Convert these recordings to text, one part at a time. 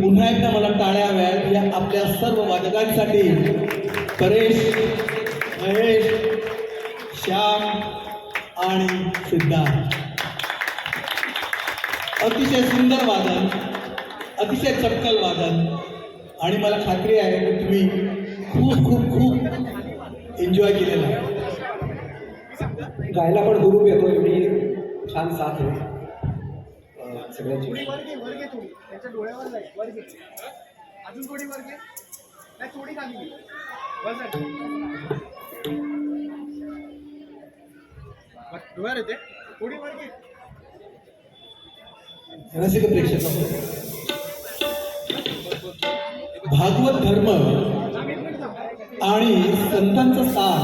पुन्हा एकदा मला टाळ्या हव्यात या आपल्या सर्व वादकांसाठी। परेश, महेश, श्याम आणि सिद्धार्थ अतिशय सुंदर वादन, अतिशय चपकल वादन आणि मला खात्री आहे की तुम्ही खूप खूप खूप एन्जॉय केलेलं आहे। गायला पण हुरूप येतो, एवढी छान साथ आहे सगळ्यांची। त्याच्या डोळ्यावर जाईल, वर घे, अजून थोडी वर घे, नाही थोडी खाली घे, वर जाईल, डोळ्यावर येते, थोडी वर घे। रसिक प्रेक्षक, भागवत धर्म आणि संतांचा स्थान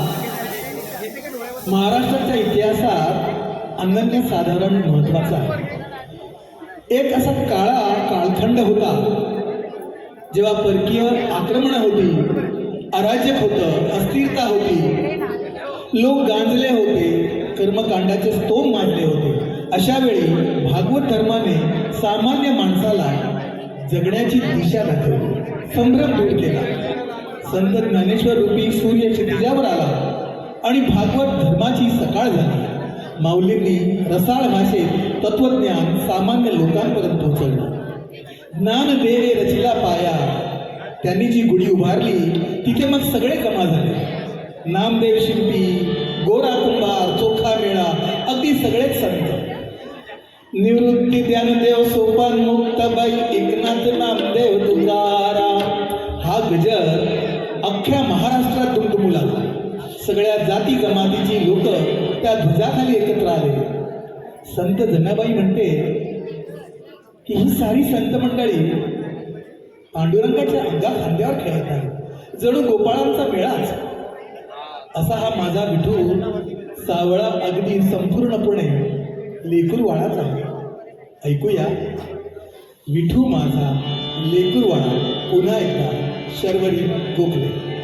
महाराष्ट्राच्या इतिहासात अनन्यसाधारण महत्त्वाचा आहे। एक असा कालखंड होता जेव्हा परकीय आक्रमण होती, अराजक होतं, अस्थिरता होती, लोक गांजले होते, कर्मकांडाचे स्तोम मांडले होते। अशा वेळी भागवत धर्माने सामान्य माणसाला जगण्याची दिशा दाखवली, संभ्रम दूर केला। संत ज्ञानेश्वर रूपी सूर्य क्षितिजावर आला आणि भागवत धर्माची सकाळ झाली। माऊलींनी रसाळ भाषेत तत्वज्ञान सामान्य लोकांपर्यंत पोहोचवलं। ज्ञानदेवे रचिला पाया, त्यांनी जी गुढी उभारली तिथे मग सगळे जमा झाले। नामदेव शिंपी, गोरा कुंभार, चोखा मेळा, अगदी सगळेच संत। निवृत्ती ज्ञानदेव, सोपान मुक्ताबाई, एकनाथ नामदेव तुकाराम हा गजर अख्ख्या महाराष्ट्रात दुमदुमू लागला। सगळ्या जाती जमातीची लोक त्या ध्वजाखाली एकत्र आले। संत जनाबाई म्हणते की ही सारी संत मंडळी पांडुरंगाच्या अंगा खांद्यावर खेळत आहे, जणू गोपाळांचा मेळाच। असा हा माझा विठू सावळा अगदी संपूर्णपणे लेकरवाळाच आहे। ऐकूया विठू माझा लेकरवाळा पुन्हा एकदा शर्वरी गोखले।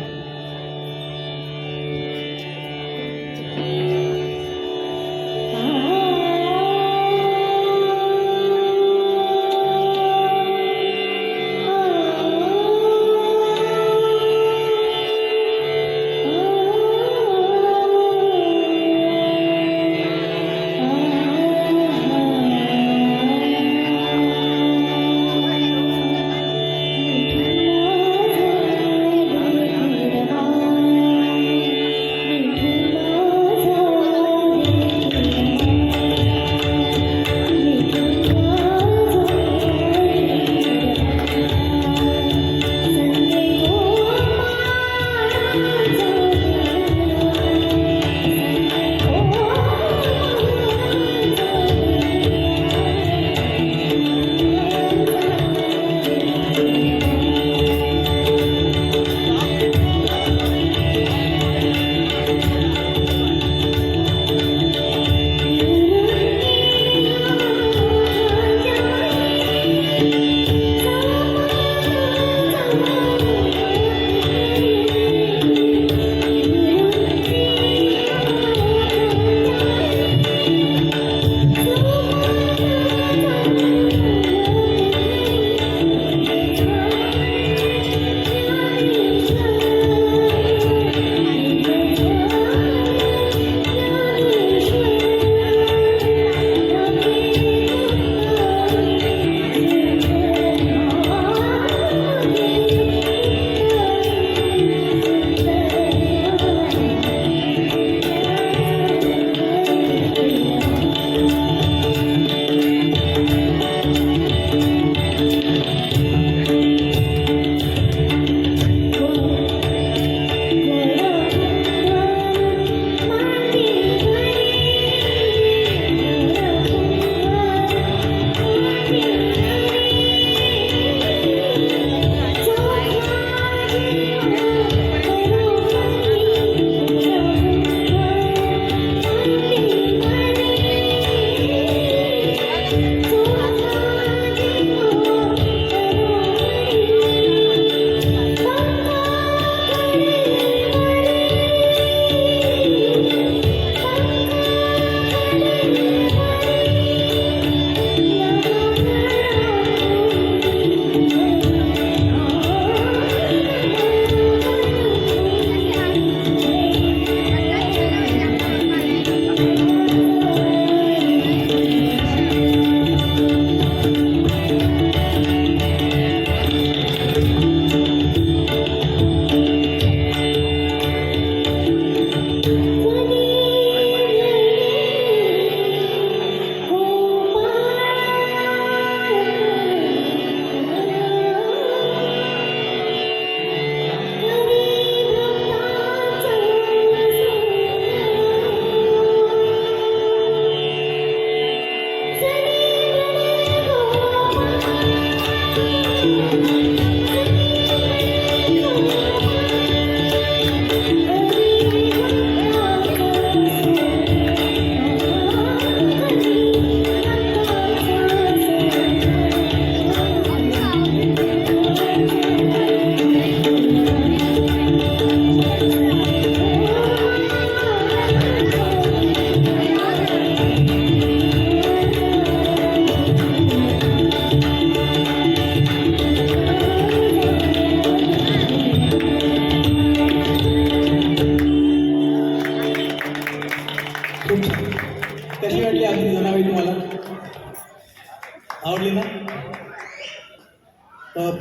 आवडली ना?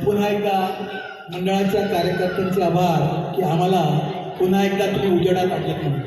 पुन्हा एकदा मंडळाच्या कार्यकर्त्यांचे आभार की आम्हाला पुन्हा एकदा तुम्ही उजेडात आणलेत म्हणून.